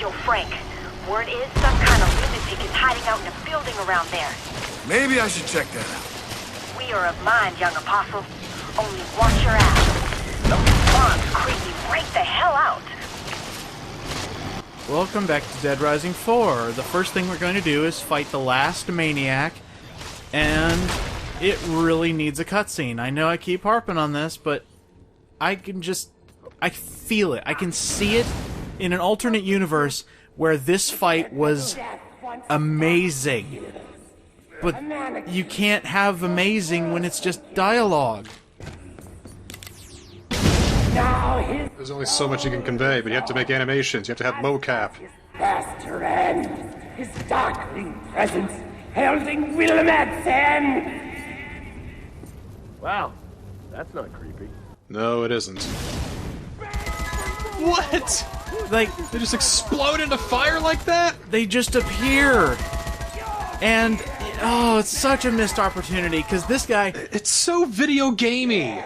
Yo, Frank, word is some kind of lunatic is hiding out in a building around there. Maybe I should check that out. We are of mind, young apostle. Only watch your ass. Those bombs creep me right the hell out. Welcome back to Dead Rising 4. The first thing we're going to do is fight the last maniac, and it really needs a cutscene. I know I keep harping on this, but I feel it. I can see it in an alternate universe where this fight was amazing. But you can't have amazing when it's just dialogue. There's only so much you can convey, but you have to make animations, you have to have mocap. Faster end, his darkling presence heralding Willamette's end. Wow, that's not creepy. No, it isn't. What? Like, they just explode into fire like that? They just appear. And, oh, it's such a missed opportunity, because this guy... It's so video gamey.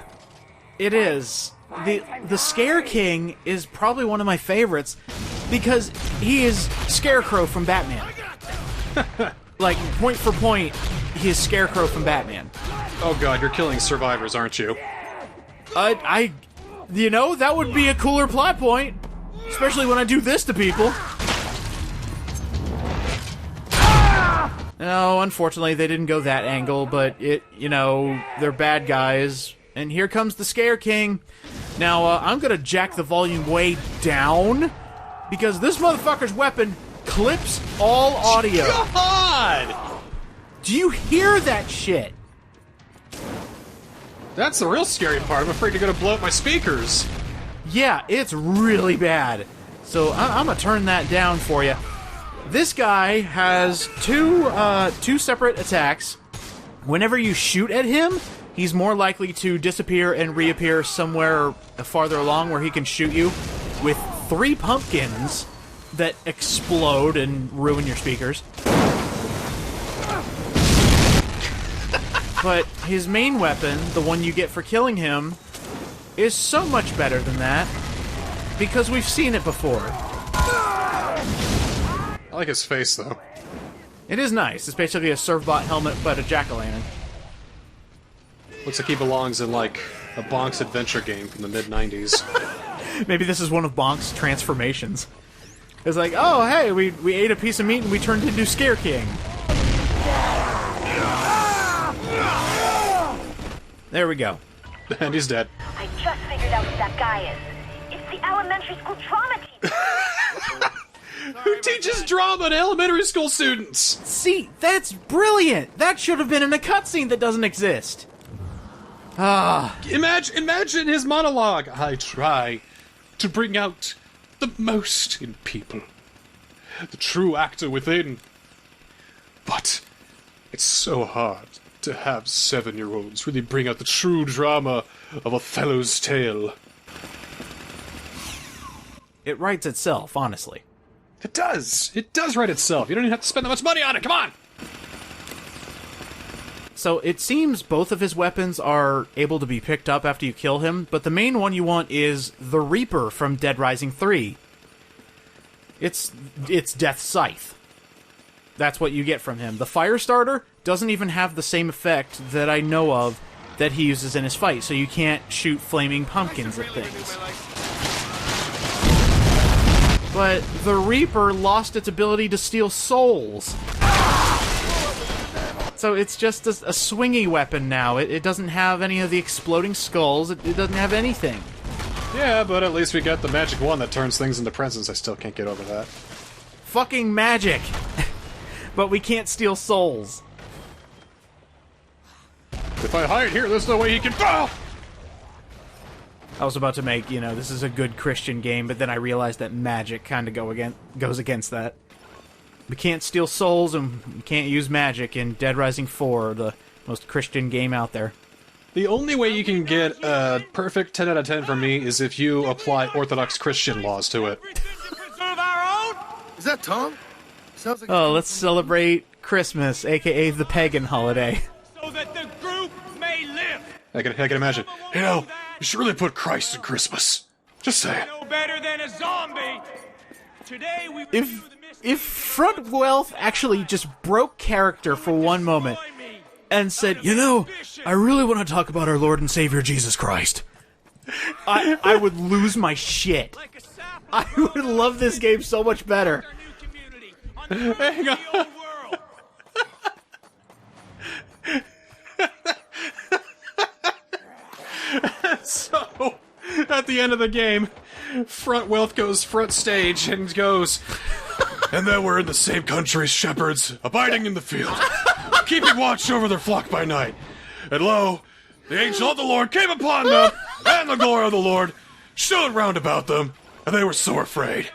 It is. The Scare King is probably one of my favorites, because he is Scarecrow from Batman. Like, point for point, he is Scarecrow from Batman. Oh god, you're killing survivors, aren't you? You know, that would be a cooler plot point. Especially when I do this to people. No, unfortunately, they didn't go that angle, but they're bad guys. And here comes the Scare King. Now, I'm gonna jack the volume way down, because this motherfucker's weapon clips all audio. God! Do you hear that shit? That's the real scary part. I'm afraid you're gonna blow up my speakers. Yeah, it's really bad. So I'm gonna turn that down for you. This guy has two separate attacks. Whenever you shoot at him, he's more likely to disappear and reappear somewhere farther along where he can shoot you with 3 pumpkins that explode and ruin your speakers. But his main weapon, the one you get for killing him, is so much better than that, because we've seen it before. I like his face, though. It is nice. It's basically a Servbot helmet, but a jack-o'-lantern. Looks like he belongs in, like, a Bonk's adventure game from the mid-90s. Maybe this is one of Bonk's transformations. It's like, oh, hey, we ate a piece of meat and we turned into Scare King. There we go. And he's dead. I just figured out who that guy is. It's the elementary school drama teacher. Who teaches drama to elementary school students? See, that's brilliant! That should have been in a cutscene that doesn't exist. Imagine his monologue. I try to bring out the most in people. The true actor within. But it's so hard to have 7-year-olds really bring out the true drama of Othello's tale. It writes itself, honestly. It does. It does write itself. You don't even have to spend that much money on it. Come on! So it seems both of his weapons are able to be picked up after you kill him, but the main one you want is the Reaper from Dead Rising 3. It's Death's Scythe. That's what you get from him. The Firestarter doesn't even have the same effect that I know of that he uses in his fight, so you can't shoot flaming pumpkins at things. But the Reaper lost its ability to steal souls. So it's just a swingy weapon now. It doesn't have any of the exploding skulls. It doesn't have anything. Yeah, but at least we got the magic one that turns things into presents. I still can't get over that. Fucking magic! But we can't steal souls. If I hide here, there's no way he can... Oh! I was about to make, this is a good Christian game, but then I realized that magic kind of goes against that. We can't steal souls, and we can't use magic in Dead Rising 4, the most Christian game out there. The only way you can get a perfect 10 out of 10 from me is if you apply Orthodox Christian laws to it. Is that Tom? Sounds like Let's celebrate Christmas, aka the pagan holiday. So that the group may live. I can imagine. You should really put Christ in Christmas. Just saying. No better than a zombie. Today we if Front Wealth actually just broke character for one moment and said, you know, I really want to talk about our Lord and Savior Jesus Christ, I would lose my shit. I would love this game so much better. Hang on. So, at the end of the game, Front Wealth goes front stage and goes, and then we're in the same country as shepherds, abiding in the field, keeping watch over their flock by night. And lo, the angel of the Lord came upon them, and the glory of the Lord shone round about them, and they were sore afraid.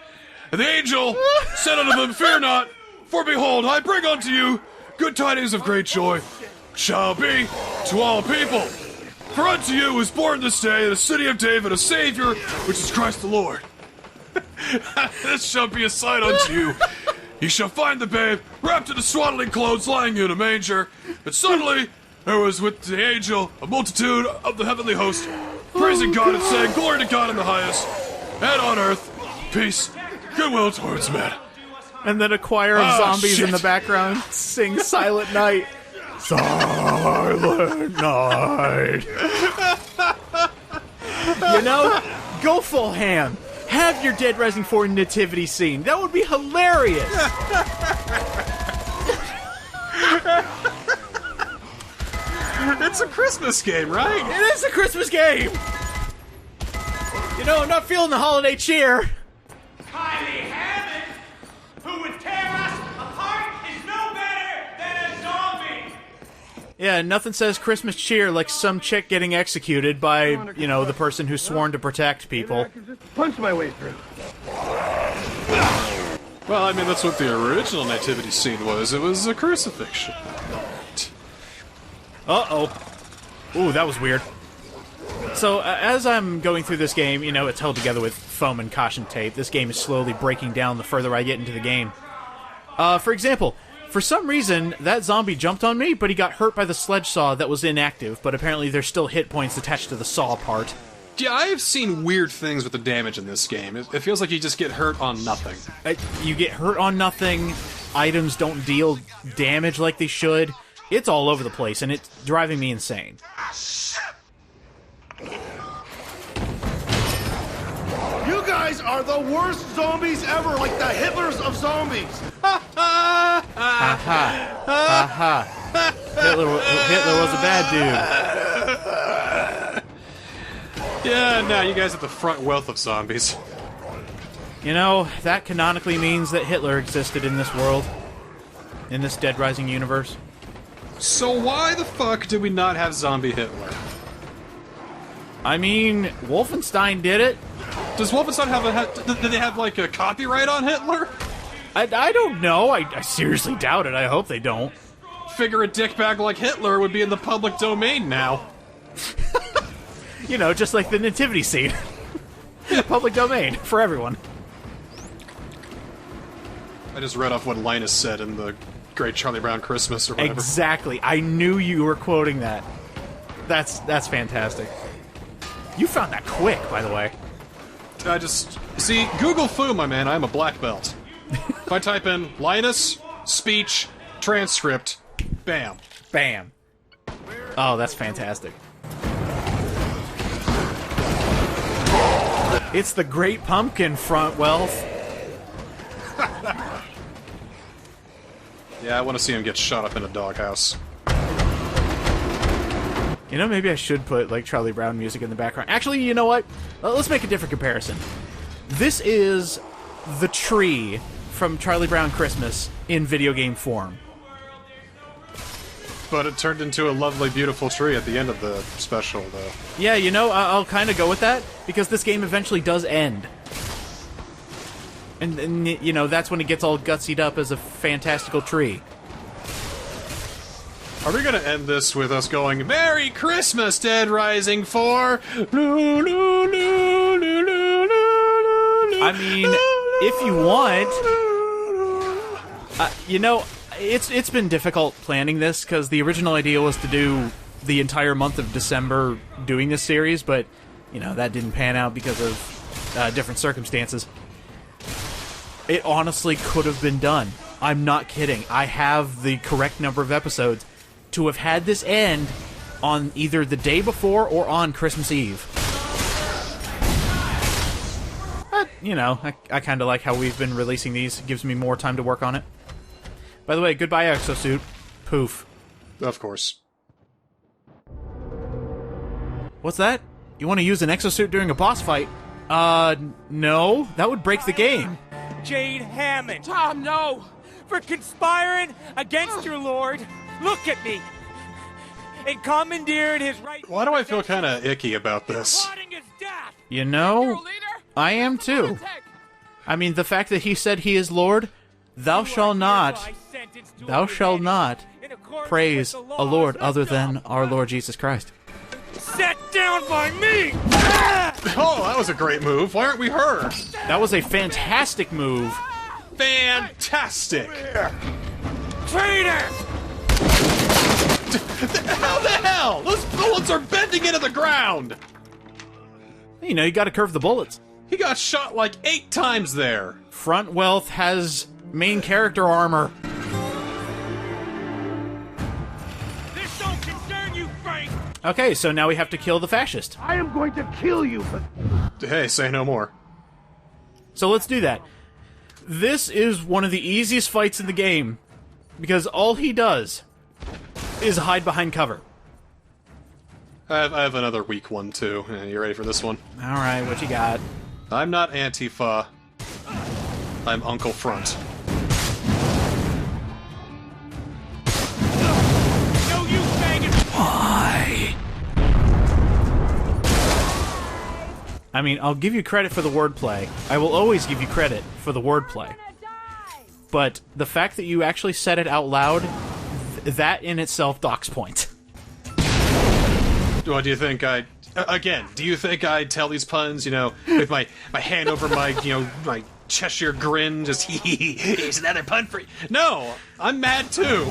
And the angel said unto them, Fear not, for behold, I bring unto you good tidings of great joy, shall be to all people. For unto you is born this day in the city of David a Savior, which is Christ the Lord. This shall be a sign unto you. Ye shall find the babe wrapped in the swaddling clothes lying in a manger. And suddenly there was with the angel a multitude of the heavenly host, praising God and saying, Glory to God in the highest, and on earth, peace, goodwill towards men. And then a choir of zombies in the background sing Silent Night. Silent Night. You know, go full ham. Have your Dead Rising 4 nativity scene. That would be hilarious. It's a Christmas game, right? It is a Christmas game. You know, I'm not feeling the holiday cheer. Kylie Hammond, who would tear us apart, is no better than a zombie. Yeah, nothing says Christmas cheer like some chick getting executed by, you know, the person who's sworn to protect people. Punch my way through. Well, I mean, that's what the original nativity scene was. It was a crucifixion. Uh-oh. Ooh, that was weird. So, as I'm going through this game, you know, it's held together with foam and caution tape. This game is slowly breaking down the further I get into the game. For example, for some reason, that zombie jumped on me, but he got hurt by the sledge saw that was inactive, but apparently there's still hit points attached to the saw part. Yeah, I have seen weird things with the damage in this game. It feels like you just get hurt on nothing. You get hurt on nothing, items don't deal damage like they should. It's all over the place, and it's driving me insane. You guys are the worst zombies ever, like the Hitlers of zombies. Ha ha. Ha ha. Hitler was a bad dude. Yeah, now you guys have the front wealth of zombies. You know, that canonically means that Hitler existed in this world. In this Dead Rising universe. So why the fuck did we not have zombie Hitler? I mean, Wolfenstein did it. Does Wolfenstein have did they have, like, a copyright on Hitler? I don't know. I seriously doubt it. I hope they don't. Figure a dickbag like Hitler would be in the public domain now. You know, just like the nativity scene. Public domain for everyone. I just read off what Linus said in the Great Charlie Brown Christmas or whatever. Exactly. I knew you were quoting that. That's fantastic. You found that quick, by the way. I just... See, Google Foo, my man, I'm a black belt. If I type in Linus, speech, transcript, bam. Bam. Oh, that's fantastic. It's the Great Pumpkin, Front Wealth. Yeah, I want to see him get shot up in a doghouse. You know, maybe I should put, like, Charlie Brown music in the background. Actually, you know what? Let's make a different comparison. This is the tree from Charlie Brown Christmas in video game form. But it turned into a lovely, beautiful tree at the end of the special, though. Yeah, you know, I'll kind of go with that, because this game eventually does end. And, you know, that's when it gets all gutsied up as a fantastical tree. Are we gonna end this with us going, Merry Christmas, Dead Rising 4? I mean, if you want... you know, it's been difficult planning this, because the original idea was to do the entire month of December doing this series, but, you know, that didn't pan out because of different circumstances. It honestly could have been done. I'm not kidding. I have the correct number of episodes to have had this end on either the day before or on Christmas Eve. But, you know, I kind of like how we've been releasing these. It gives me more time to work on it. By the way, goodbye exosuit. Poof. Of course. What's that? You want to use an exosuit during a boss fight? No. That would break the game. Jade Hammond. Tom, no! For conspiring against your lord. Look at me. And commandeered his right... Why do I feel kind of icky about this? plotting his death. You know, I am too. I mean, the fact that he said he is Lord, thou shalt not praise a Lord other than our Lord Jesus Christ. Set down by me! Oh, that was a great move. Why aren't we her? That was a fantastic move. Fantastic! Traitor! How the hell? Those bullets are bending into the ground! You know, you gotta curve the bullets. He got shot like 8 times there. Front Wealth has main character armor. This don't concern you, Frank! Okay, so now we have to kill the fascist. I am going to kill you, but... Hey, say no more. So let's do that. This is one of the easiest fights in the game, because all he does is hide behind cover. I have another weak one, too. You ready for this one? Alright, what you got? I'm not Antifa. I'm Uncle Front. No, you faggot! Why? I mean, I'll give you credit for the wordplay. I will always give you credit for the wordplay. But the fact that you actually said it out loud, that in itself docks points. What do you think I... Again, do you think I'd tell these puns, you know, with my hand over my, you know, my Cheshire grin, just hee here's another pun for you. No! I'm mad too!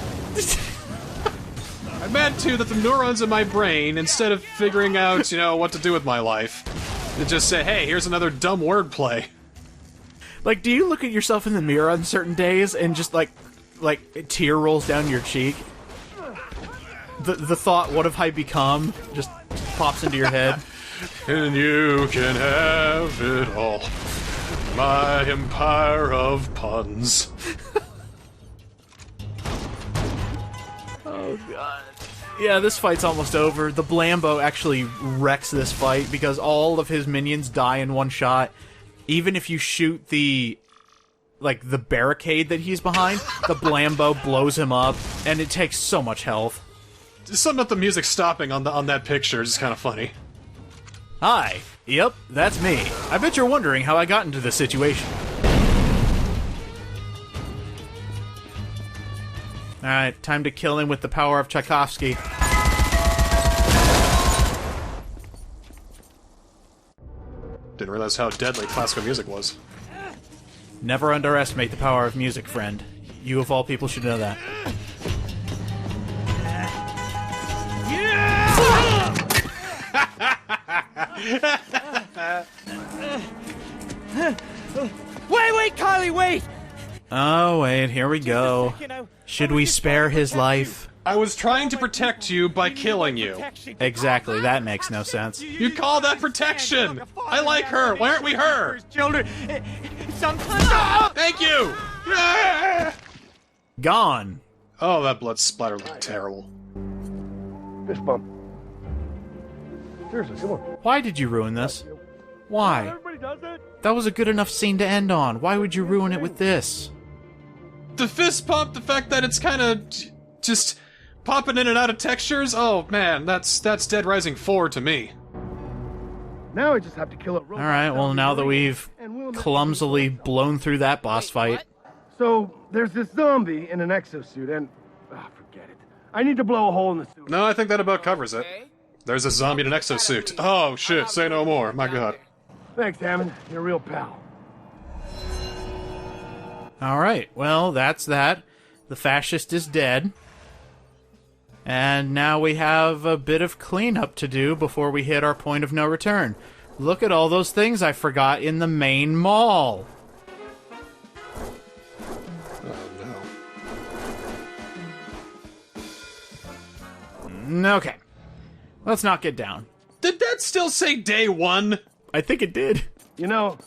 I'm mad too that the neurons in my brain, instead of figuring out, you know, what to do with my life, they just say, hey, here's another dumb wordplay. Like, do you look at yourself in the mirror on certain days and just, like a tear rolls down your cheek? The thought, what have I become, just pops into your head. And you can have it all. My empire of puns. Oh, God. Yeah, this fight's almost over. The Blambo actually wrecks this fight because all of his minions die in one shot. Even if you shoot the barricade that he's behind, the Blambo blows him up, and it takes so much health. Something about the music stopping on that picture is kind of funny. Hi. Yep, that's me. I bet you're wondering how I got into this situation. Alright, time to kill him with the power of Tchaikovsky. Didn't realize how deadly classical music was. Never underestimate the power of music, friend. You of all people should know that. Wait, Kylie, wait! Oh, wait, here we go. Should we spare his life? I was trying to protect you by killing you. Exactly, that makes no sense. You call that protection! I like her! Why aren't we her? Children, sometimes... Thank you! Yeah! Gone. Oh, that blood splatter looked terrible. Fist bump. Seriously, come on. Why did you ruin this? Why? Everybody does that? That was a good enough scene to end on. Why would you ruin it with this? The fist pump, the fact that it's kind of just popping in and out of textures, oh man, that's Dead Rising 4 to me. Now I just have to kill it. Alright, well now that we've clumsily blown through that boss fight. So, there's this zombie in an exosuit, and... forget it. I need to blow a hole in the suit. No, I think that about covers it. There's a zombie in an exosuit. Oh shit, say no more, my god. Thanks, Hammond. You're a real pal. Alright, well, that's that. The fascist is dead. And now we have a bit of cleanup to do before we hit our point of no return. Look at all those things I forgot in the main mall. Okay. Let's not get down. Did that still say day 1? I think it did. You know,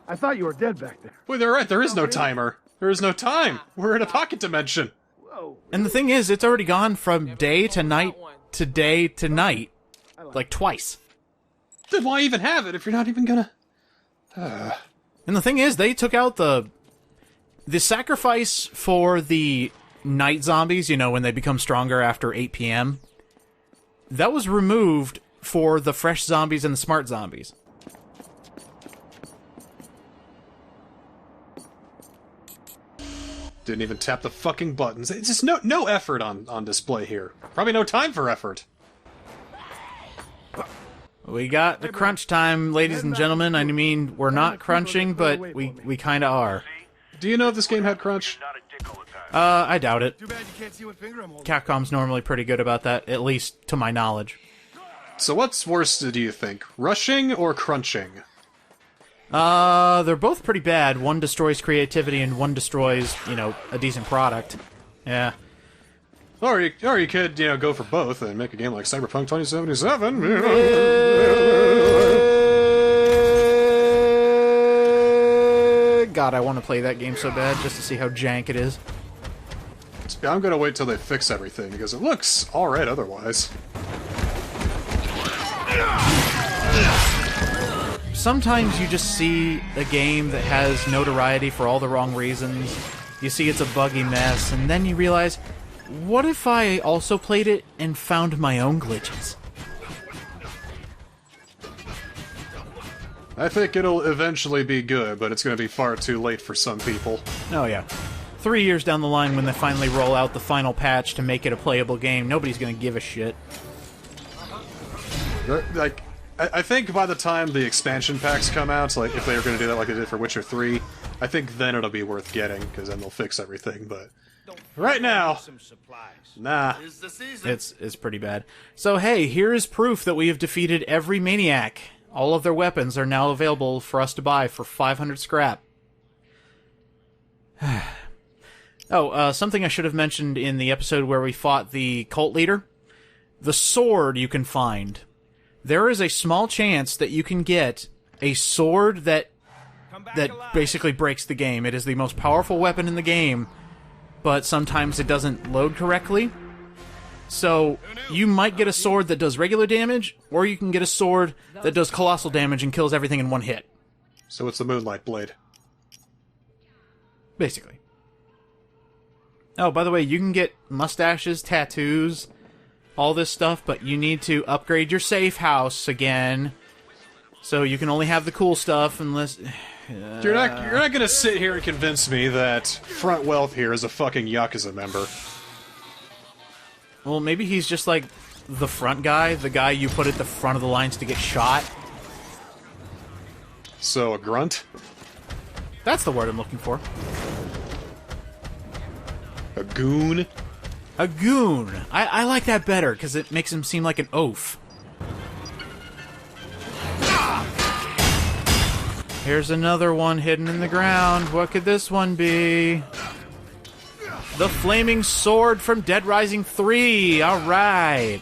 I thought you were dead back there. Boy, they're right. There is no timer. There is no time. We're in a pocket dimension. Whoa. And the thing is, it's already gone from day to night to day to night. Like twice. Then why even have it if you're not even gonna... And the thing is, they took out the sacrifice for the night zombies, you know, when they become stronger after 8 p.m. That was removed for the fresh zombies and the smart zombies. Didn't even tap the fucking buttons. It's just no effort on display here. Probably no time for effort. We got the crunch time, ladies and gentlemen. I mean, we're not crunching, but we kind of are. Do you know if this game had crunch? I doubt it. Too bad you can't see what finger I'm holding. Capcom's normally pretty good about that, at least to my knowledge. So what's worse, do you think? Rushing or crunching? They're both pretty bad. One destroys creativity and one destroys, you know, a decent product. Yeah. Or you could, you know, go for both and make a game like Cyberpunk 2077. God, I want to play that game so bad just to see how jank it is. I'm gonna wait till they fix everything, because it looks alright otherwise. Sometimes you just see a game that has notoriety for all the wrong reasons. You see it's a buggy mess, and then you realize, what if I also played it and found my own glitches? I think it'll eventually be good, but it's gonna be far too late for some people. Oh yeah. 3 years down the line when they finally roll out the final patch to make it a playable game, nobody's gonna give a shit. Like, I think by the time the expansion packs come out, like if they were gonna do that like they did for Witcher 3, I think then it'll be worth getting, because then they'll fix everything, but... Right now, nah. It's pretty bad. So hey, here is proof that we have defeated every maniac. All of their weapons are now available for us to buy for 500 scrap. Oh, something I should have mentioned in the episode where we fought the cult leader. The sword you can find. There is a small chance that you can get a sword that basically breaks the game. It is the most powerful weapon in the game, but sometimes it doesn't load correctly. So, you might get a sword that does regular damage, or you can get a sword that does colossal damage and kills everything in one hit. So it's the Moonlight Blade. Basically. Oh, by the way, you can get mustaches, tattoos, all this stuff, but you need to upgrade your safe house again. So you can only have the cool stuff unless... You're not gonna sit here and convince me that Front Wealth here is a fucking Yakuza member. Well, maybe he's just like the front guy, the guy you put at the front of the lines to get shot. So, a grunt? That's the word I'm looking for. A goon? A goon. I like that better, because it makes him seem like an oaf. Here's another one hidden in the ground. What could this one be? The Flaming Sword from Dead Rising 3! Alright!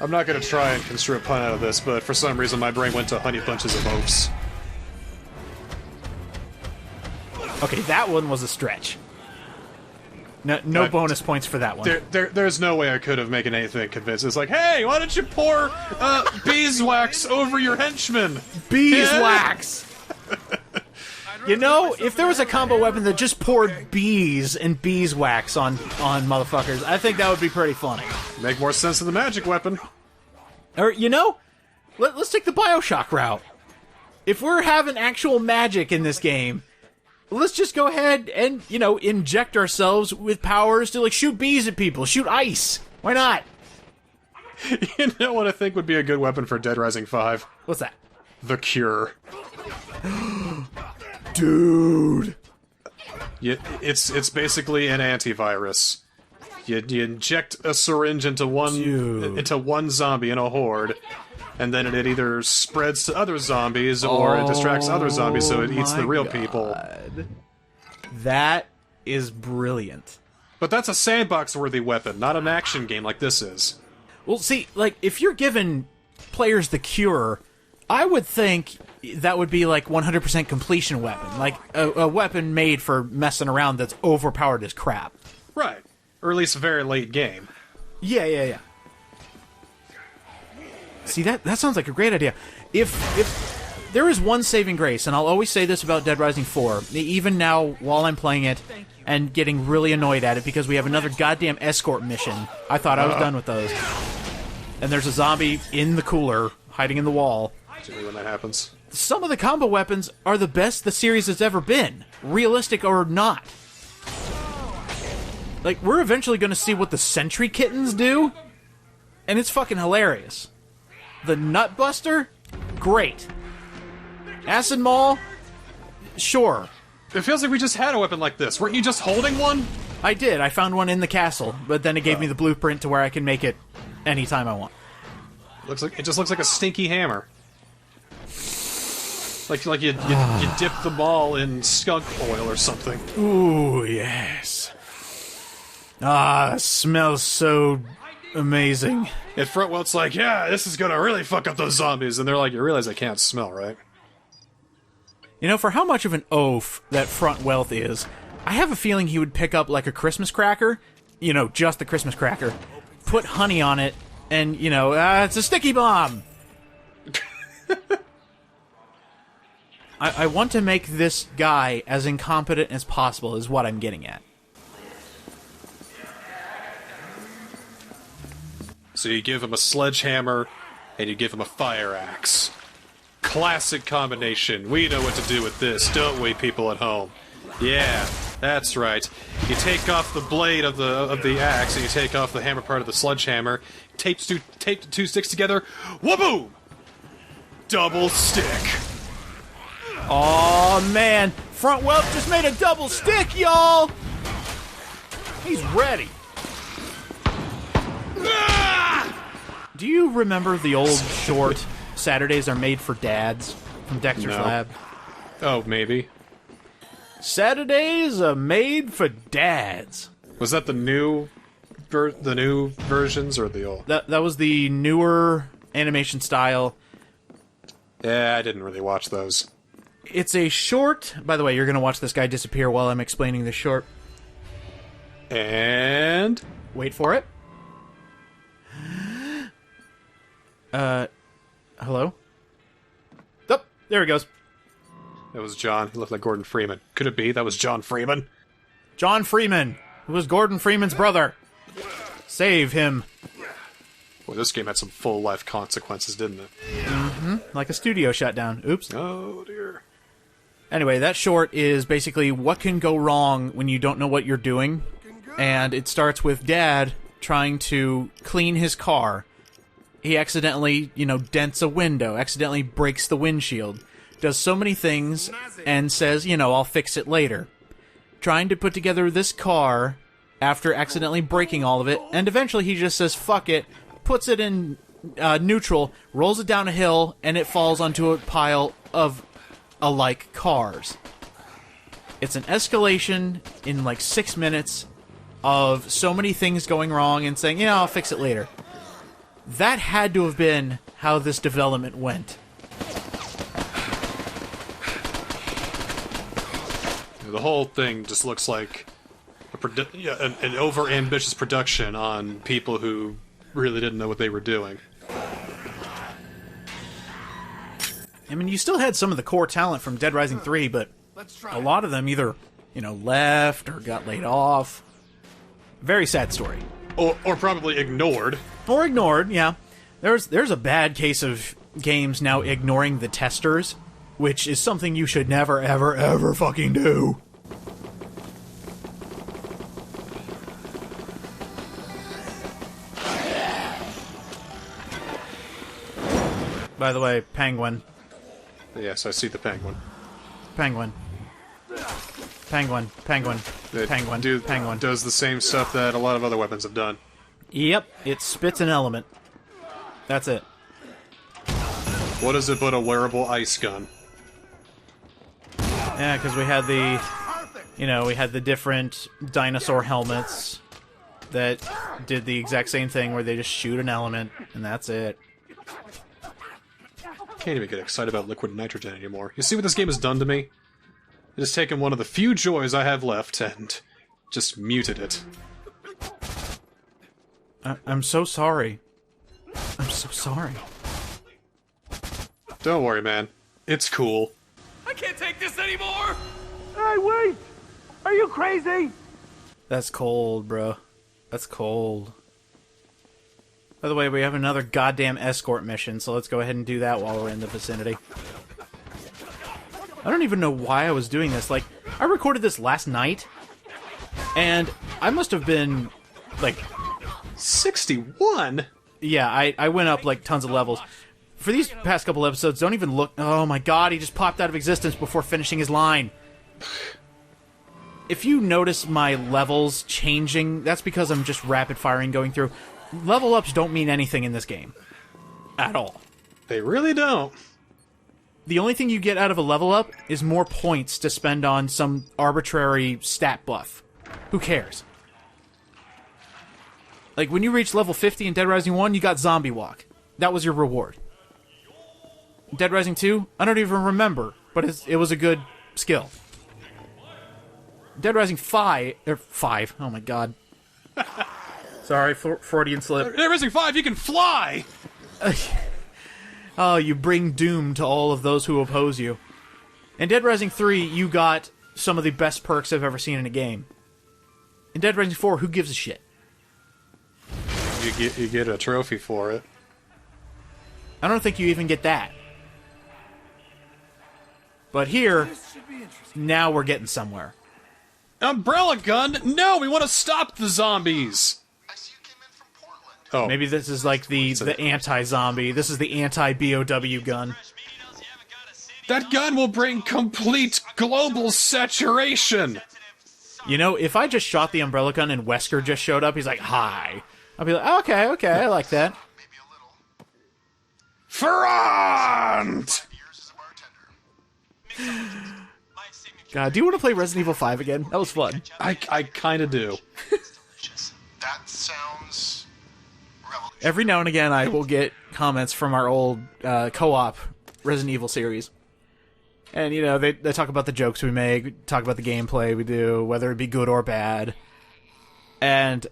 I'm not gonna try and construe a pun out of this, but for some reason my brain went to Honey Bunches of Oafs. Okay, that one was a stretch. No bonus points for that one. There's no way I could have made anything convincing. It's like, hey, why don't you pour beeswax over your henchmen? Beeswax! You know, if there was a combo weapon that just poured bees and beeswax on motherfuckers, I think that would be pretty funny. Make more sense than the magic weapon. Or, you know, let's take the Bioshock route. If we're having actual magic in this game, let's just go ahead and, you know, inject ourselves with powers to, like, shoot bees at people, shoot ice. Why not? You know what I think would be a good weapon for Dead Rising 5? What's that? The Cure. Dude! It's basically an antivirus. You inject a syringe into one zombie in a horde, and then it either spreads to other zombies or it distracts other zombies so it eats the real people. That is brilliant. But that's a sandbox-worthy weapon, not an action game like this is. Well, see, like, if you're giving players the cure, I would think that would be, like, 100% completion weapon. Like, a weapon made for messing around that's overpowered as crap. Right. Or at least a very late game. Yeah. See, that sounds like a great idea. If there is one saving grace, and I'll always say this about Dead Rising 4, even now while I'm playing it and getting really annoyed at it because we have another goddamn escort mission. I thought I was done with those. And there's a zombie in the cooler, hiding in the wall. Usually when that happens. Some of the combo weapons are the best the series has ever been, realistic or not. Like, we're eventually going to see what the Sentry Kittens do, and it's fucking hilarious. The Nutbuster? Great. Acid Maul? Sure. It feels like we just had a weapon like this. Weren't you just holding one? I did. I found one in the castle, but then it gave me the blueprint to where I can make it anytime I want. It just looks like a stinky hammer. Like you dip the ball in skunk oil or something. Ooh, yes. Ah, it smells so amazing. At Frontwell's like, yeah, this is gonna really fuck up those zombies, and they're like, you realize they can't smell, right? You know, for how much of an oaf that Front Wealth is, I have a feeling he would pick up like a Christmas cracker, you know, just the Christmas cracker, put honey on it, and, you know, it's a sticky bomb! I want to make this guy as incompetent as possible, is what I'm getting at. So you give him a sledgehammer, and you give him a fire axe. Classic combination. We know what to do with this, don't we, people at home? Yeah, that's right. You take off the blade of the axe, and you take off the hammer part of the sledgehammer. Tape the two sticks together. Wha-boom! Double stick. Aw, man! Front Whelp just made a double stick, y'all! He's ready. Do you remember the old short Saturdays Are Made for Dads from Dexter's No. Lab? Oh, maybe. Saturdays Are Made for Dads. Was that the new versions or the old? That was the newer animation style. Yeah, I didn't really watch those. It's a short... By the way, you're going to watch this guy disappear while I'm explaining the short. And... Wait for it. Hello? Oh, there he goes. That was John. He looked like Gordon Freeman. Could it be? That was John Freeman? John Freeman, who was Gordon Freeman's brother. Save him. Boy, this game had some full-life consequences, didn't it? Mm-hmm. Like a studio shutdown. Oops. Oh, dear. Anyway, that short is basically what can go wrong when you don't know what you're doing. And it starts with Dad trying to clean his car. He accidentally, dents a window, accidentally breaks the windshield, does so many things, and says, I'll fix it later. Trying to put together this car after accidentally breaking all of it, and eventually he just says, fuck it, puts it in neutral, rolls it down a hill, and it falls onto a pile of alike cars. It's an escalation in like 6 minutes of so many things going wrong and saying, I'll fix it later. That had to have been how this development went. The whole thing just looks like an over-ambitious production on people who really didn't know what they were doing. I mean, you still had some of the core talent from Dead Rising 3, but a lot of them either, left or got laid off. Very sad story. Or probably ignored. Or ignored, yeah. There's a bad case of games now ignoring the testers, which is something you should never, ever, ever fucking do. By the way, penguin. Yes, I see the penguin. Penguin. Penguin. Penguin. Penguin. Penguin. Does the same stuff that a lot of other weapons have done. Yep, it spits an element. That's it. What is it but a wearable ice gun? Yeah, because we had the You know, we had the different dinosaur helmets that did the exact same thing where they just shoot an element, and that's it. Can't even get excited about liquid nitrogen anymore. You see what this game has done to me? It has taken one of the few joys I have left and just muted it. I'm so sorry. I'm so sorry. Don't worry, man. It's cool. I can't take this anymore! Hey, wait! Are you crazy? That's cold, bro. That's cold. By the way, we have another goddamn escort mission, so let's go ahead and do that while we're in the vicinity. I don't even know why I was doing this. Like, I recorded this last night, and I must have been, like... 61? Yeah, I went up, like, tons of levels. For these past couple episodes, don't even look... Oh my god, he just popped out of existence before finishing his line. If you notice my levels changing, that's because I'm just rapid-firing going through. Level ups don't mean anything in this game. At all. They really don't. The only thing you get out of a level up is more points to spend on some arbitrary stat buff. Who cares? Like, when you reach level 50 in Dead Rising 1, you got Zombie Walk. That was your reward. Dead Rising 2, I don't even remember, but it was a good skill. Dead Rising 5, oh my god. Sorry, Freudian slip. Dead Rising 5, you can fly! Oh, you bring doom to all of those who oppose you. In Dead Rising 3, you got some of the best perks I've ever seen in a game. In Dead Rising 4, who gives a shit? You get a trophy for it. I don't think you even get that. But here, now we're getting somewhere. Umbrella gun? No, we want to stop the zombies! Oh. Maybe this is like the anti-zombie. This is the anti-BOW gun. That gun will bring complete global saturation! You know, if I just shot the umbrella gun and Wesker just showed up, he's like, hi. I'll be like, okay, I like that. Front! God, do you want to play Resident Evil 5 again? That was fun. I kinda do. That sounds revolutionary. Every now and again, I will get comments from our old co-op Resident Evil series. And, you know, they talk about the jokes we make, talk about the gameplay we do, whether it be good or bad. And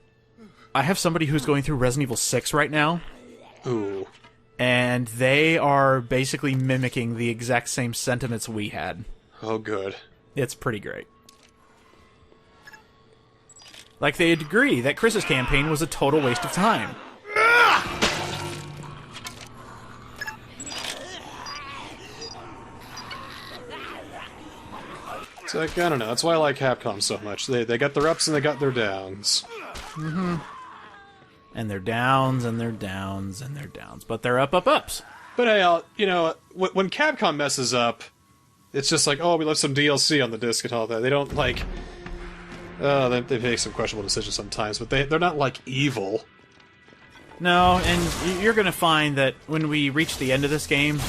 I have somebody who's going through Resident Evil 6 right now. Ooh. And they are basically mimicking the exact same sentiments we had. Oh, good. It's pretty great. Like, they agree that Chris's campaign was a total waste of time. It's like, I don't know, that's why I like CapCom so much. They got their ups and they got their downs. Mm-hmm. And they're downs, and they're downs, and they're downs. But they're ups. But hey, you know, when Capcom messes up, it's just like, oh, we left some DLC on the disc and all that. They don't, like... they make some questionable decisions sometimes, but they're not, like, evil. No, and you're gonna find that when we reach the end of this game,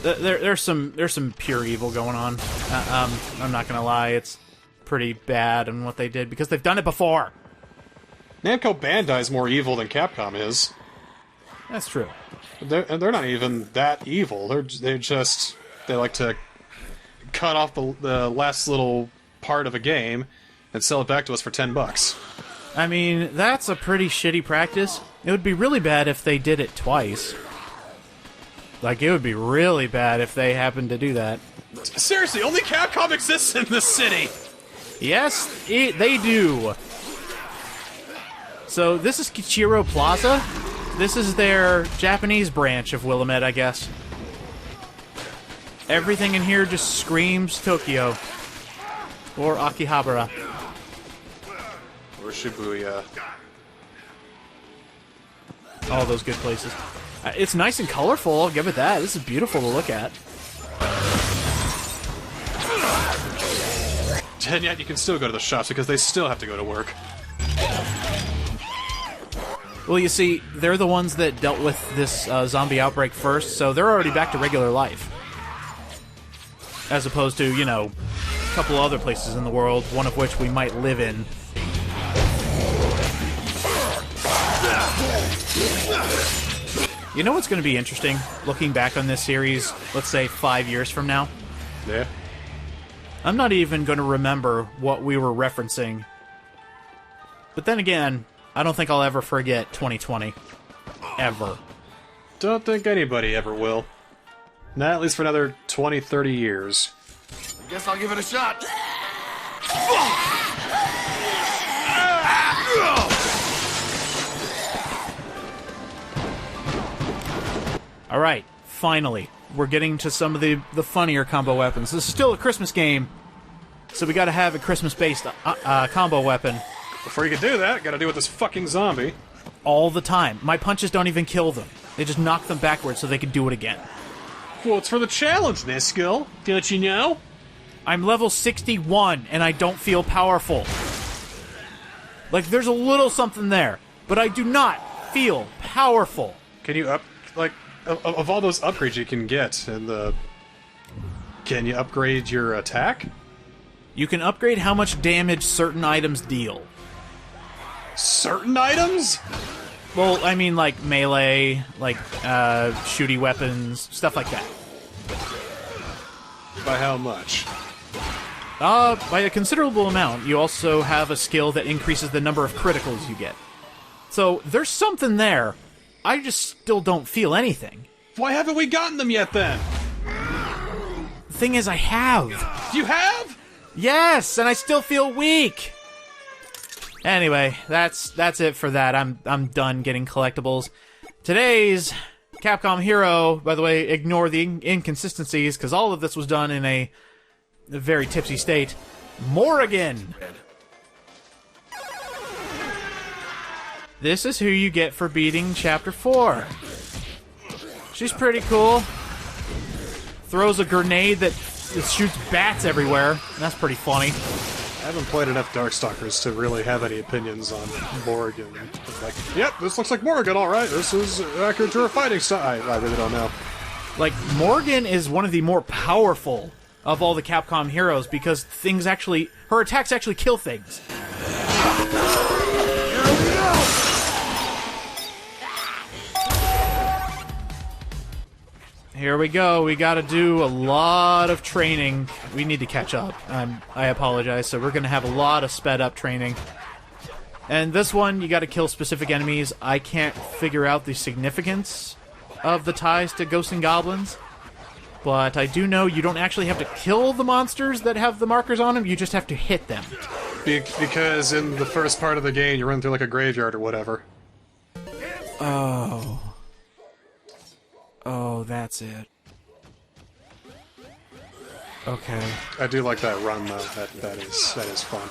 there's some pure evil going on. I'm not gonna lie, it's pretty bad in what they did, because they've done it before! Namco Bandai's more evil than Capcom is. That's true. They're not even that evil. They like to cut off the last little part of a game and sell it back to us for $10. I mean, that's a pretty shitty practice. It would be really bad if they did it twice. Like, it would be really bad if they happened to do that. Seriously, only Capcom exists in this city! Yes, they do. So, this is Kichiro Plaza. This is their Japanese branch of Willamette, I guess. Everything in here just screams Tokyo. Or Akihabara. Or Shibuya. All those good places. It's nice and colorful, I'll give it that. This is beautiful to look at. And yet you can still go to the shops because they still have to go to work. Well, you see, they're the ones that dealt with this zombie outbreak first, so they're already back to regular life. As opposed to, you know, couple other places in the world, one of which we might live in. You know what's going to be interesting, looking back on this series, let's say 5 years from now? Yeah. I'm not even going to remember what we were referencing. But then again, I don't think I'll ever forget 2020. Ever. Don't think anybody ever will. Not at least for another 20, 30 years. Guess I'll give it a shot. Alright, finally. We're getting to some of the funnier combo weapons. This is still a Christmas game, so we gotta have a Christmas-based combo weapon. Before you can do that, gotta deal with this fucking zombie. All the time. My punches don't even kill them. They just knock them backwards so they can do it again. Well, it's for the challenge, Niskill. Don't you know? I'm level 61, and I don't feel powerful. Like, there's a little something there, but I do not feel powerful. Can you of all those upgrades you can get, can you upgrade your attack? You can upgrade how much damage certain items deal. Certain items? Well, I mean, like, melee, like, shooty weapons, stuff like that. By how much? By a considerable amount. You also have a skill that increases the number of criticals you get. So, there's something there. I just still don't feel anything. Why haven't we gotten them yet, then? The thing is, I have. You have? Yes, and I still feel weak. Anyway, that's it for that. I'm done getting collectibles. Today's Capcom hero, by the way, ignore the inconsistencies, because all of this was done in a very tipsy state. Morrigan! This is who you get for beating Chapter 4. She's pretty cool. Throws a grenade that shoots bats everywhere, and that's pretty funny. I haven't played enough Darkstalkers to really have any opinions on Morrigan. Like, yep, this looks like Morrigan, alright, this is accurate to her fighting style. I really don't know. Like, Morrigan is one of the more powerful of all the Capcom heroes because her attacks actually kill things. Here we go. We gotta do a lot of training. We need to catch up. I apologize. So we're gonna have a lot of sped up training. And this one, you gotta kill specific enemies. I can't figure out the significance of the ties to ghosts and goblins. But I do know you don't actually have to kill the monsters that have the markers on them. You just have to hit them. Because in the first part of the game, you run through like a graveyard or whatever. Oh, that's it. Okay. I do like that run though. That is fun.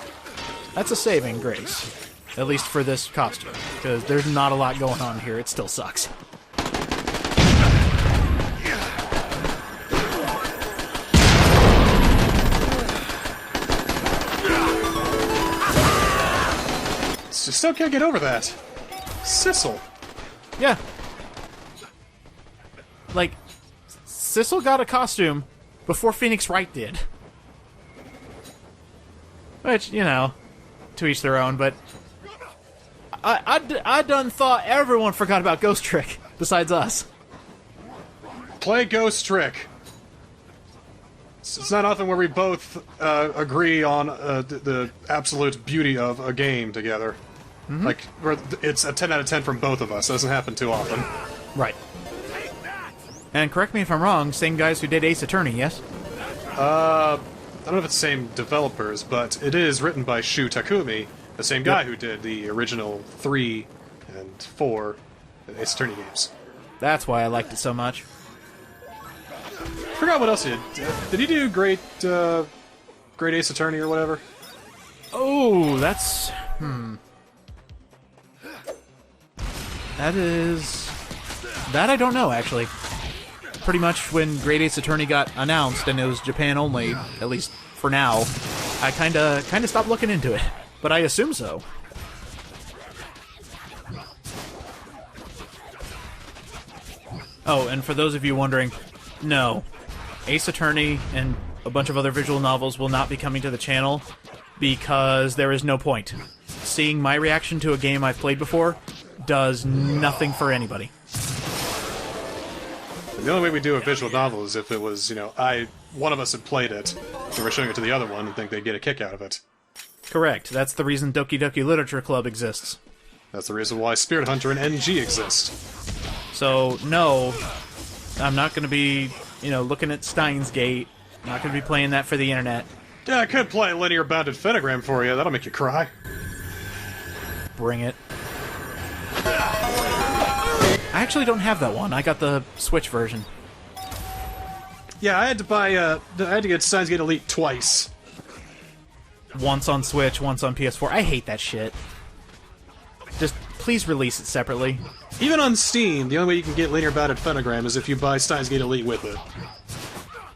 That's a saving grace. At least for this costume. Because there's not a lot going on here. It still sucks. Still can't get over that. Sissel. Yeah. Like, Sissel got a costume before Phoenix Wright did. Which, you know, to each their own, but I done thought everyone forgot about Ghost Trick, besides us. Play Ghost Trick. It's not often where we both agree on the absolute beauty of a game together. Mm-hmm. Like, it's a 10 out of 10 from both of us. It doesn't happen too often. Right. And correct me if I'm wrong, same guys who did Ace Attorney, yes? I don't know if it's the same developers, but it is written by Shu Takumi, the same guy who did the original 3 and 4 Ace Attorney games. That's why I liked it so much. Forgot what else he did. Did he do Great Ace Attorney or whatever? Oh, that's... That I don't know, actually. Pretty much when Great Ace Attorney got announced and it was Japan only, at least for now, I kinda stopped looking into it. But I assume so. Oh, and for those of you wondering, no. Ace Attorney and a bunch of other visual novels will not be coming to the channel because there is no point. Seeing my reaction to a game I've played before does nothing for anybody. The only way we do a visual novel is if it was, one of us had played it, and we're showing it to the other one and think they'd get a kick out of it. Correct. That's the reason Doki Doki Literature Club exists. That's the reason why Spirit Hunter and NG exist. So, no, I'm not going to be, looking at Steins Gate. I'm not going to be playing that for the internet. Yeah, I could play Linear Bounded Pentagram for you. That'll make you cry. Bring it. I actually don't have that one. I got the Switch version. Yeah, I had to get Steins Gate Elite twice. Once on Switch, once on PS4. I hate that shit. Just please release it separately. Even on Steam, the only way you can get Linear Bounded Pentagram is if you buy Steins Gate Elite with it.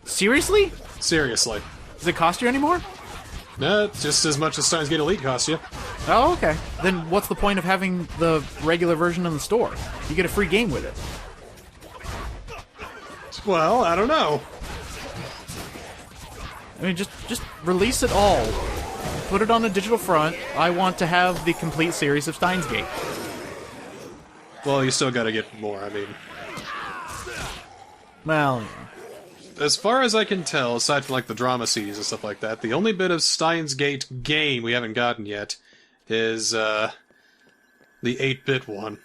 Seriously? Seriously. Does it cost you anymore? No, just as much as Steins Gate Elite costs you. Oh, okay. Then what's the point of having the regular version in the store? You get a free game with it. Well, I don't know. I mean, just release it all. Put it on a digital front. I want to have the complete series of Steins Gate. Well, you still gotta get more, I mean. Well, yeah. As far as I can tell, aside from, the drama CDs and stuff like that, the only bit of Steins Gate game we haven't gotten yet is, the 8-bit one.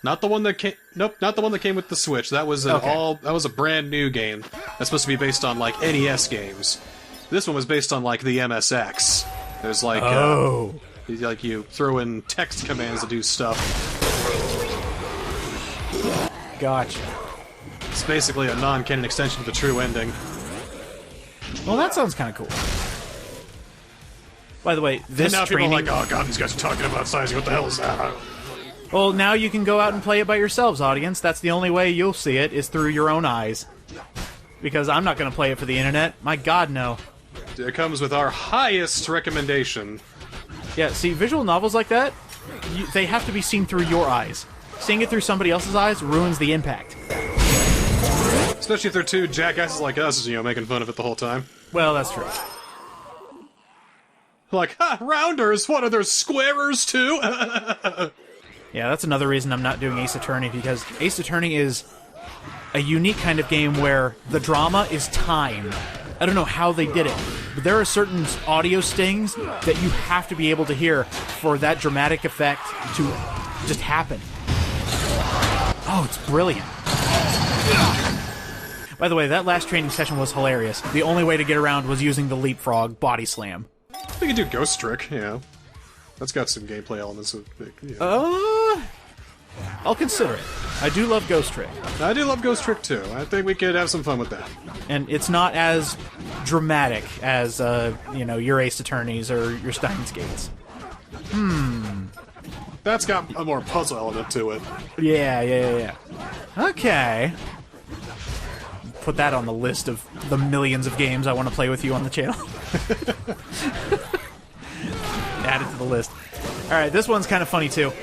Not the one that came... Nope, not the one that came with the Switch. That was that was a brand new game. That's supposed to be based on, NES games. This one was based on, the MSX. There's, you throw in text commands to do stuff. Gotcha. It's basically a non-canon extension of the true ending. Well, that sounds kind of cool. By the way, this and now training... people are like, oh god, these guys are talking about sizing, what the hell is that? Well, now you can go out and play it by yourselves, audience. That's the only way you'll see it, is through your own eyes. Because I'm not going to play it for the internet. My god, no. It comes with our highest recommendation. Yeah, see, visual novels like that, they have to be seen through your eyes. Seeing it through somebody else's eyes ruins the impact. Especially if they're two jackasses like us, making fun of it the whole time. Well, that's true. Like, ha, rounders, what are there, squarers too? Yeah, that's another reason I'm not doing Ace Attorney, because Ace Attorney is a unique kind of game where the drama is timed. I don't know how they did it, but there are certain audio stings that you have to be able to hear for that dramatic effect to just happen. Oh, it's brilliant. By the way, that last training session was hilarious. The only way to get around was using the leapfrog body slam. We could do Ghost Trick, That's got some gameplay elements. I'll consider it. I do love Ghost Trick. I do love Ghost Trick, too. I think we could have some fun with that. And it's not as dramatic as, your Ace Attorneys or your Steins Gates. That's got a more puzzle element to it. Yeah. Okay. Put that on the list of the millions of games I want to play with you on the channel. Add it to the list. Alright, this one's kind of funny, too.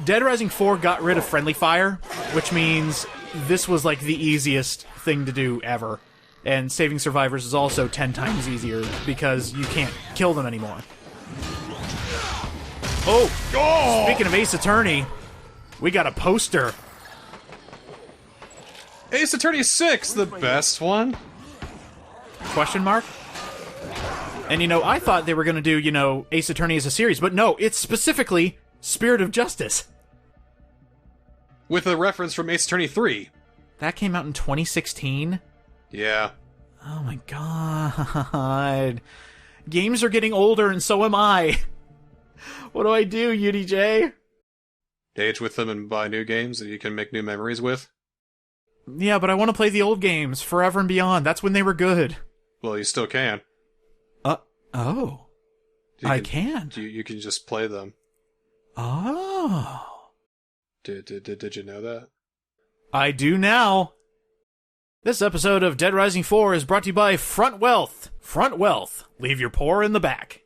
Dead Rising 4 got rid of friendly fire, which means this was, the easiest thing to do ever. And saving survivors is also 10 times easier, because you can't kill them anymore. Oh! Speaking of Ace Attorney, we got a poster. Ace Attorney 6, the best one? Question mark? And, I thought they were going to do, Ace Attorney as a series, but no, it's specifically Spirit of Justice. With a reference from Ace Attorney 3. That came out in 2016? Yeah. Oh my god. Games are getting older, and so am I. What do I do, UDJ? Age with them and buy new games that you can make new memories with? Yeah, but I want to play the old games, Forever and Beyond. That's when they were good. Well, you still can. Oh. I can. You can just play them. Oh. Did you know that? I do now. This episode of Dead Rising 4 is brought to you by Front Wealth. Front Wealth. Leave your poor in the back.